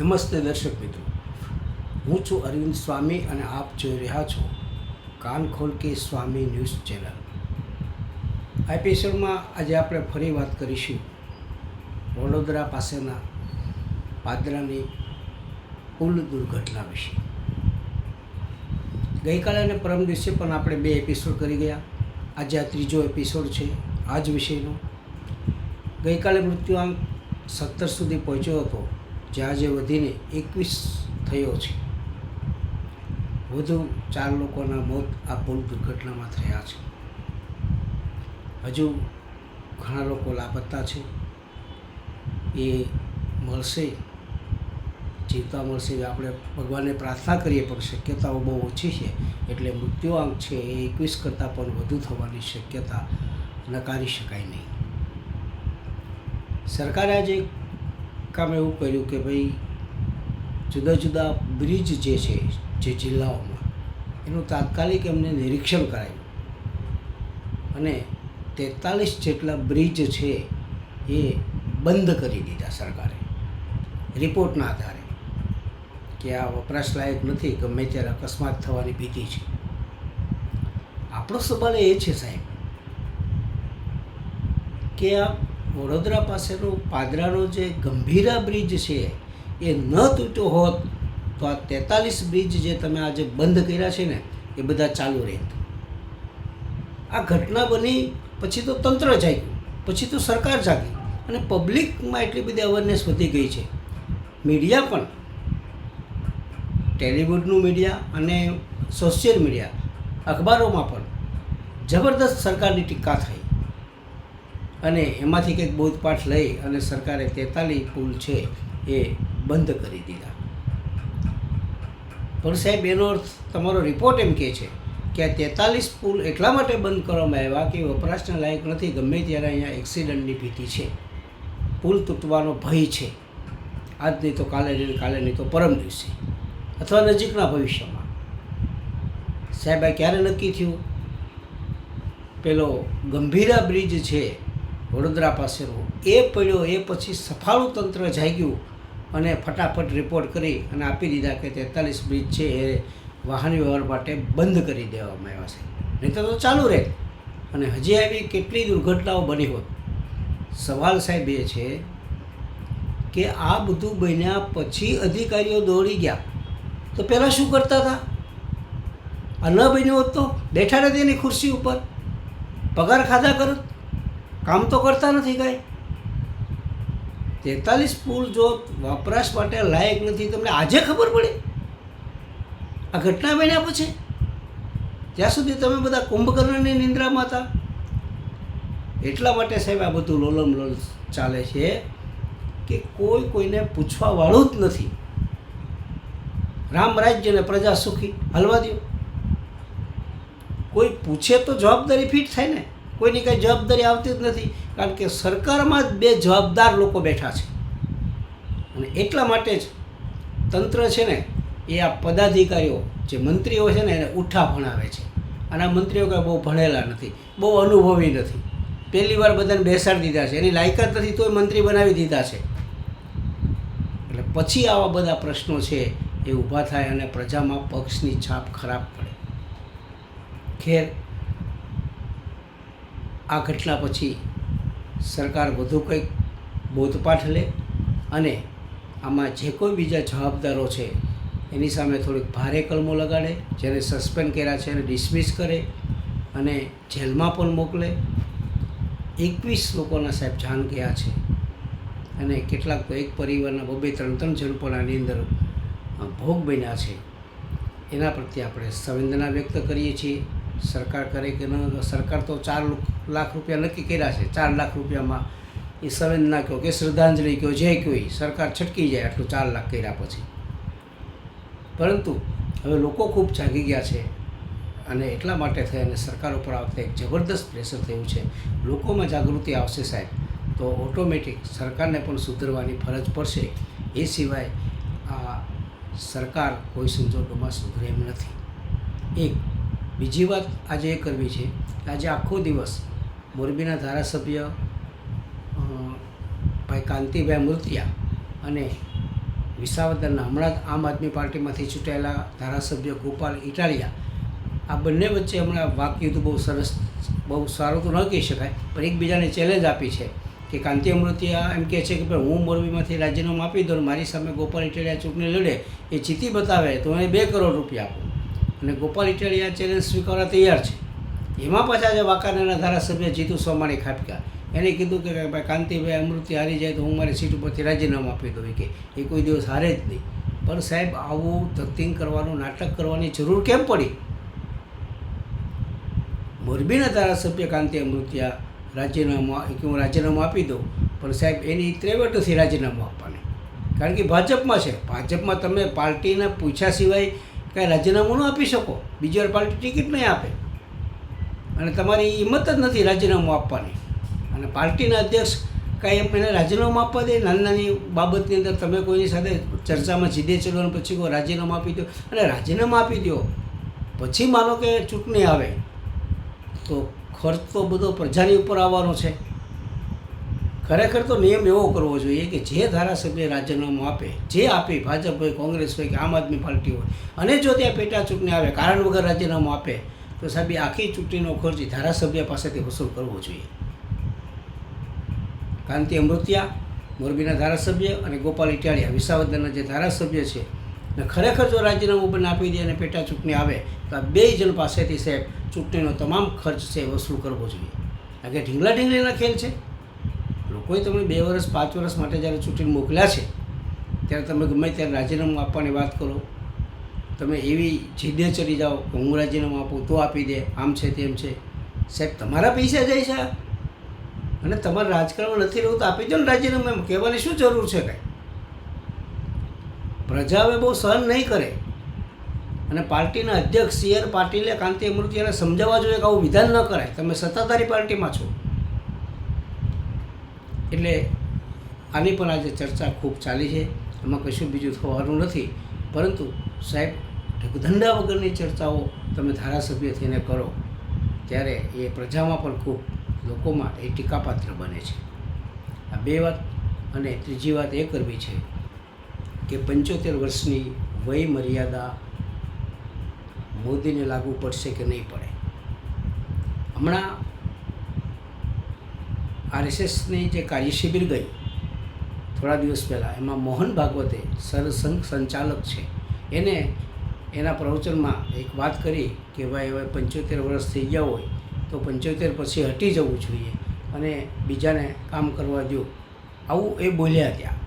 નમસ્તે દર્શક મિત્રો, હું છું અરવિંદ સ્વામી અને આપ જોઈ રહ્યા છો કાન ખોલ કે સ્વામી ન્યૂઝ ચેનલ। આ એપિસોડમાં આજે આપણે ફરી વાત કરીશું વડોદરા પાસેના પાદરાની પુલ દુર્ઘટના વિશે। ગઈકાલે અને પરમ દિવસે પણ આપણે 2 એપિસોડ કરી ગયા। આજે આ ત્રીજો એપિસોડ છે આ જ વિષયનો। ગઈકાલે મૃત્યુઆંક 17 સુધી પહોંચ્યો હતો, જે આજે વધીને 21 થયો છે। વધુ 4 લોકોના મોત આ પુલ દુર્ઘટનામાં થયા છે। હજુ ઘણા લોકો લાપતા છે, એ મળશે, જીવતા મળશે એ આપણે ભગવાનને પ્રાર્થના કરીએ, પણ શક્યતાઓ બહુ ઓછી છે। એટલે મૃત્યુઆંક છે એ 21 કરતાં પણ વધુ થવાની શક્યતા નકારી શકાય નહીં। સરકારે આજે કામ એવું કર્યું કે ભાઈ જુદા જુદા બ્રિજ જે છે જે જિલ્લાઓમાં, એનું તાત્કાલિક એમને નિરીક્ષણ કરાયું અને 43 જેટલા બ્રિજ છે એ બંધ કરી દીધા સરકારે રિપોર્ટના આધારે, કે આ વપરાશલાયક નથી, ગમે ત્યારે અકસ્માત થવાની ભીતિ છે। આપણો સવાલ એ છે સાહેબ કે આ વડોદરા પાસેનો પાદરાનો જે ગંભીરા બ્રિજ છે એ ન તૂટ્યો હોત તો આ 43 બ્રિજ જે તમે આજે બંધ કર્યા છે ને એ બધા ચાલુ રહેત। આ ઘટના બની પછી તો તંત્ર જાગ્યું, પછી તો સરકાર જાગી અને પબ્લિકમાં એટલી બધી અવેરનેસ વધી ગઈ છે। મીડિયા પણ, ટેલિવુડનું મીડિયા અને સોશિયલ મીડિયા, અખબારોમાં પણ જબરદસ્ત સરકારની ટીકા થઈ અને એમાંથી કંઈક બોધપાઠ લઈ અને સરકારે 43 પુલ છે એ બંધ કરી દીધા। પણ સાહેબ એનો અર્થ તમારો રિપોર્ટ એમ કહે છે કે આ 43 પુલ એટલા માટે બંધ કરવામાં આવ્યા કે વપરાશના લાયક નથી, ગમે ત્યારે અહીંયા એક્સિડન્ટની ભીતિ છે, પુલ તૂટવાનો ભય છે, આજ નહીં તો કાલે નહીં, કાલે નહીં તો પરમ દિવસે અથવા નજીકના ભવિષ્યમાં। સાહેબ આ ક્યારે નક્કી થયું? પેલો ગંભીરા બ્રિજ છે વડોદરા પાસેનો એ પડ્યો, એ પછી સફાળું તંત્ર જાગ્યું અને ફટાફટ રિપોર્ટ કરી અને આપી દીધા કે 43 બ્રિજ છે એ વાહન વ્યવહાર માટે બંધ કરી દેવામાં આવ્યા છે, નહીં તો ચાલુ રહે અને હજી આવી કેટલી દુર્ઘટનાઓ બની હોત। સવાલ સાહેબ એ છે કે આ બધું બન્યા પછી અધિકારીઓ દોડી ગયા તો પહેલાં શું કરતા હતા? આ ન બન્યું હોત તો બેઠા નથી એની ખુરશી ઉપર, પગાર ખાધા કરત, કામ તો કરતા નથી કાંઈ। 43 પુલ જો વપરાશ માટે લાયક નથી, તમને આજે ખબર પડે આ ઘટના બન્યા પછી? ત્યાં સુધી તમે બધા કુંભકર્ણની નિંદ્રામાં હતા। એટલા માટે સાહેબ આ બધું લોલમ લોલ ચાલે છે કે કોઈ કોઈને પૂછવાવાળું જ નથી। રામ રાજ્ય ને પ્રજા સુખી, હલવા દો। કોઈ પૂછે તો જવાબદારી ફિટ થાય ને, કોઈની કાંઈ જવાબદારી આવતી જ નથી, કારણ કે સરકારમાં જ 2 જવાબદાર લોકો બેઠા છે અને એટલા માટે જ તંત્ર છે ને એ આ પદાધિકારીઓ જે મંત્રીઓ છે ને એને ઉઠા ભણાવે છે અને આ મંત્રીઓ કાંઈ બહુ ભણેલા નથી, બહુ અનુભવી નથી, પહેલી વાર બધાને બેસાડી દીધા છે, એની લાયકાત નથી તોય મંત્રી બનાવી દીધા છે। એટલે પછી આવા બધા પ્રશ્નો છે એ ઊભા થાય અને પ્રજામાં પક્ષની છાપ ખરાબ પડે। ખેર, આ ઘટના પછી સરકાર વધુ કંઈક બોધપાઠ લે અને આમાં જે કોઈ બીજા જવાબદારો છે એની સામે થોડીક ભારે કલમો લગાડે, જેને સસ્પેન્ડ કર્યા છે એને ડિસમિસ કરે અને જેલમાં પણ મોકલે। 21 લોકોના સાહેબ જાન ગયા છે અને કેટલાક તો એક પરિવારના 2-3 જણ પણ આની અંદર ભોગ બન્યા છે। એના પ્રત્યે આપણે સંવેદના વ્યક્ત કરીએ છીએ। સરકાર કરે કે ન, સરકાર તો 4 લાખ રૂપિયા નક્કી કર્યા છે, 4 લાખ રૂપિયામાં એ સંવેદના કહો કે શ્રદ્ધાંજલિ કહો, જે કહો, સરકાર છટકી જાય આટલું 4 લાખ કર્યા પછી। પરંતુ હવે લોકો ખૂબ જાગી ગયા છે અને એટલા માટે થઈ અને સરકાર ઉપર આ વખતે એક જબરદસ્ત પ્રેશર થયું છે। લોકોમાં જાગૃતિ આવશે સાહેબ તો ઓટોમેટિક સરકારને પણ સુધરવાની ફરજ પડશે, એ સિવાય આ સરકાર કોઈ સંજોગોમાં સુધરે એમ નથી। એક બીજી વાત આજે એ કરવી છે કે આજે આખો દિવસ મોરબીના ધારાસભ્ય ભાઈ કાંતિભાઈ મુરતિયા અને વિસાવદરના હમણાં જ આમ આદમી પાર્ટીમાંથી ચૂંટાયેલા ધારાસભ્ય ગોપાલ ઇટાલિયા, આ બંને વચ્ચે હમણાં વાકયુદ્ધ બહુ સરસ, બહુ સારું તો ન કહી શકાય, પણ એકબીજાને ચેલેન્જ આપી છે કે કાંતિ અમૃતિયા એમ કહે છે કે ભાઈ હું મોરબીમાંથી રાજીનામું આપી દઉં, મારી સામે ગોપાલ ઇટાલિયા ચૂંટણી લડે, એ જીતી બતાવે તો એને 2 કરોડ રૂપિયા આપું. અને ગોપાલ ઇટાલિયા ચેલેન્જ સ્વીકારવા તૈયાર છે. એમાં પાછા જે વાંકાનેરના ધારાસભ્ય જીતુ સોમાણી ખાટકા, એને કીધું કે ભાઈ કાંતિભાઈ અમૃતિ હારી જાય તો હું મારી સીટ ઉપરથી રાજીનામું આપી દઉં, કે એ કોઈ દિવસ હારે જ નહીં. પણ સાહેબ, આવું ધતિંગ કરવાનું, નાટક કરવાની જરૂર કેમ પડી? મોરબીના ધારાસભ્ય કાંતિ અમૃતિયા હું રાજીનામું આપી દઉં, પણ સાહેબ એની ત્રેવટ નથી રાજીનામું આપવાની, કારણ કે ભાજપમાં છે. ભાજપમાં તમે પાર્ટીને પૂછ્યા સિવાય કાંઈ રાજીનામું ન આપી શકો, બીજી વાર પાર્ટી ટિકિટ નહીં આપે, અને તમારી હિંમત જ નથી રાજીનામું આપવાની. અને પાર્ટીના અધ્યક્ષ કાંઈ એમ એને રાજીનામું આપવા દે, નાની નાની બાબતની અંદર તમે કોઈની સાથે ચર્ચામાં જીદે ચલો અને પછી કોઈ રાજીનામું આપી દો, અને રાજીનામું આપી દો પછી માનો કે ચૂંટણી આવે તો ખર્ચ તો બધો પ્રજાની ઉપર આવવાનો છે. ખરેખર તો નિયમ એવો કરવો જોઈએ કે જે ધારાસભ્ય રાજીનામું આપે, જે આપે, ભાજપ હોય, કોંગ્રેસ હોય કે આમ આદમી પાર્ટી હોય, અને જો ત્યાં પેટા ચૂંટણી આવે, કારણ વગર રાજીનામું આપે, તો સાહેબ આખી ચૂંટણીનો ખર્ચ ધારાસભ્ય પાસેથી વસૂલ કરવો જોઈએ. કાંતિ અમૃતિયા મોરબીના ધારાસભ્ય અને ગોપાલ ઇટાલિયા વિસાવદરના જે ધારાસભ્ય છે, અને ખરેખર જો રાજીનામું બંને આપી દે અને પેટા ચૂંટણી આવે તો આ 2 જણ પાસેથી સાહેબ ચૂંટણીનો તમામ ખર્ચ છે વસૂલ કરવો જોઈએ. કારણ કે ઢીંગલા ઢીંગલીના ખેલ છે. લોકોએ તમને 2 વર્ષ 5 વર્ષ માટે જ્યારે ચૂંટણી મોકલ્યા છે, ત્યારે તમે ગમે ત્યારે રાજીનામું આપવાની વાત કરો, તમે એવી જીદે ચડી જાઓ કે હું રાજીનામું આપું તો આપી દે, આમ છે તેમ છે. સાહેબ, તમારા પૈસા જાય છે અને તમારે રાજકારણમાં નથી રહેવું તો આપી દો ને રાજીનામું. એમ કહેવાની શું જરૂર છે? કાંઈ પ્રજા હવે બહુ સહન નહીં કરે. અને પાર્ટીના અધ્યક્ષ સી.આર. પાટીલે કાંતિ અમૃતિયાને સમજાવવા જોઈએ કે આવું વિધાન ન કરાય, તમે સત્તાધારી પાર્ટીમાં છો. એટલે આની પણ આજે ચર્ચા ખૂબ ચાલી છે, એમાં કશું બીજું થવાનું નથી. પરંતુ સાહેબ, ધંધા વગરની ચર્ચાઓ તમે ધારાસભ્ય થઈને કરો ત્યારે એ પ્રજામાં પણ ખૂબ, લોકોમાં એ ટીકાપાત્ર બને છે. આ 2 વાત. અને ત્રીજી વાત એ કરવી છે કે 75 વર્ષની વય મર્યાદા મોદીને લાગુ પડશે કે નહીં પડે. હમણાં RSSની જે કાર્યશિબિર ગઈ થોડા દિવસ પહેલાં, એમાં મોહન ભાગવતે સરસંઘ સંચાલક છે, એને એના પ્રવચનમાં એક વાત કરી કે ભાઈ હવે 75 વર્ષ થઈ ગયા હોય તો 75 પછી હટી જવું જોઈએ અને બીજાને કામ કરવા દો, આવું એ બોલ્યા ત્યાં.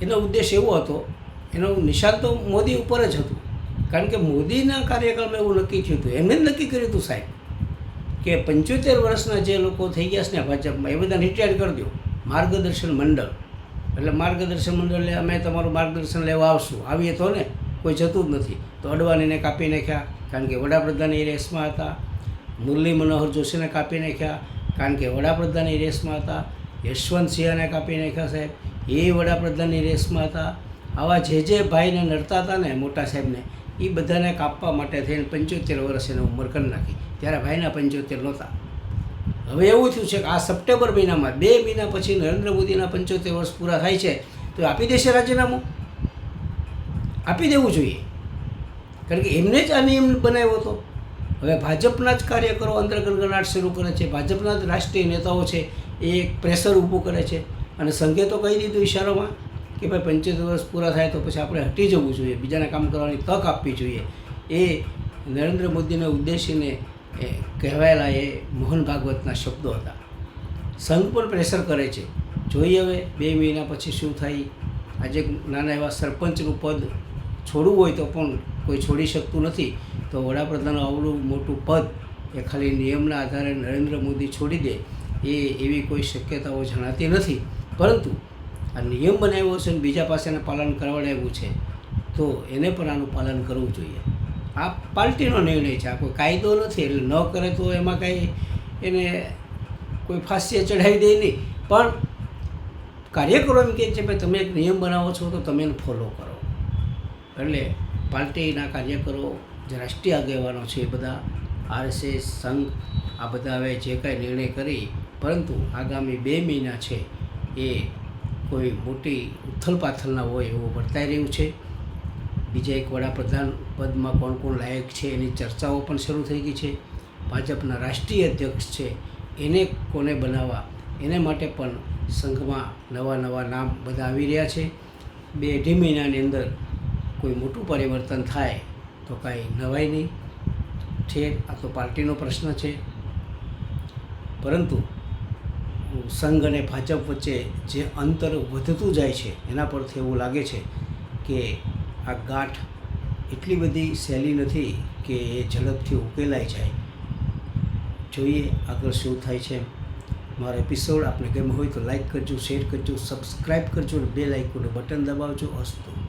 એનો ઉદ્દેશ એવો હતો, એનો નિશાન તો મોદી ઉપર જ હતું, કારણ કે મોદીના કાર્યકાળમાં એવું નક્કી થયું હતું, એમને જ નક્કી કર્યું હતું સાહેબ કે 75 વર્ષના જે લોકો થઈ ગયા છે ને ભાજપમાં, એ બધા રિટાયર કરી દો. માર્ગદર્શન મંડળ, એટલે માર્ગદર્શન મંડળ અમે તમારું માર્ગદર્શન લેવા આવશું, આવીએ તો ને કોઈ જતું જ નથી. તો અડવાણીને કાપી નાખ્યા, કારણ કે વડાપ્રધાન એ રેસમાં હતા. મુરલી મનોહર જોશીને કાપી નાખ્યા, કારણ કે વડાપ્રધાનની રેસમાં હતા. યશવંત સિંહાને કાપી નાખ્યા સાહેબ, એ વડાપ્રધાનની રેસમાં હતા. આવા જે ભાઈને નડતા હતા ને મોટા સાહેબને, એ બધાને કાપવા માટે થઈને 75 વર્ષ એને ઉંમર કરી નાખી. ત્યારે ભાઈના 75 નહોતા. હવે એવું થયું છે કે આ સપ્ટેમ્બર મહિનામાં 2 મહિના પછી નરેન્દ્ર મોદીના 75 વર્ષ પૂરા થાય છે, તો આપી દેશે રાજીનામું? આપી દેવું જોઈએ, કારણ કે એમને જ આ નિયમ બનાવ્યો હતો. હવે ભાજપના જ કાર્યકરો અંદર ગણગણાટ શરૂ કરે છે, ભાજપના જ રાષ્ટ્રીય નેતાઓ છે એ પ્રેશર ઊભું કરે છે, અને સંઘે તો કહી દીધું ઇશારોમાં કે ભાઈ 75 વર્ષ પૂરા થાય તો પછી આપણે હટી જવું જોઈએ, બીજાને કામ કરવાની તક આપવી જોઈએ. એ નરેન્દ્ર મોદીને ઉદ્દેશીને કહેવાયેલા એ મોહન ભાગવતના શબ્દો હતા. સંઘ પણ પ્રેશર કરે છે. જોઈએ હવે 2 મહિના પછી શું થાય. આજે નાના એવા સરપંચનું પદ છોડવું હોય તો પણ કોઈ છોડી શકતું નથી, તો વડાપ્રધાનનું આવડું મોટું પદ એ ખાલી નિયમના આધારે નરેન્દ્ર મોદી છોડી દે એવી કોઈ શક્યતાઓ જણાતી નથી. પરંતુ આ નિયમ બનાવ્યો છે અને બીજા પાસે એને પાલન કરાવડાવ્યું છે, તો એને પણ આનું પાલન કરવું જોઈએ. આ પાર્ટીનો નિર્ણય છે, આ કોઈ કાયદો નથી. એટલે ન કરે તો એમાં કાંઈ એને કોઈ ફાંસીએ ચડાવી દે નહીં, પણ કાર્યકરો એમ કહે છે ભાઈ તમે એક નિયમ બનાવો છો તો તમે એને ફોલો કરો. એટલે પાર્ટીના કાર્યકરો, જે રાષ્ટ્રીય આગેવાનો છે એ બધા, RSS સંઘ, આ બધા હવે જે કાંઈ નિર્ણય કરી, પરંતુ આગામી 2 મહિના છે એ કોઈ મોટી ઉથલપાથલના હોય એવું વર્તાઈ રહ્યું છે. બીજા એક વડાપ્રધાન પદમાં કોણ કોણ લાયક છે એની ચર્ચાઓ પણ શરૂ થઈ ગઈ છે. ભાજપના રાષ્ટ્રીય અધ્યક્ષ છે એને કોને બનાવવા એને માટે પણ સંઘમાં નવા નામ બધા આવી રહ્યા છે. 2-2.5 મહિનાની અંદર કોઈ મોટું પરિવર્તન થાય તો કાંઈ નવાઈ નહીં. ઠેર આ તો પાર્ટીનો પ્રશ્ન છે. પરંતુ સંઘ અને ભાજપ વચ્ચે જે અંતર વધતું જાય છે એના પરથી એવું લાગે છે કે આ ગાંઠ એટલી બધી સહેલી નથી કે એ ઝડપથી ઉકેલાઈ જાય. જોઈએ આગળ શું થાય છે. મારો એપિસોડ આપને ગમ્યો હોય તો લાઈક કરજો, શેર કરજો, સબસ્ક્રાઈબ કરજો અને બેલ આઇકોનનું બટન દબાવજો. અસ્તુ.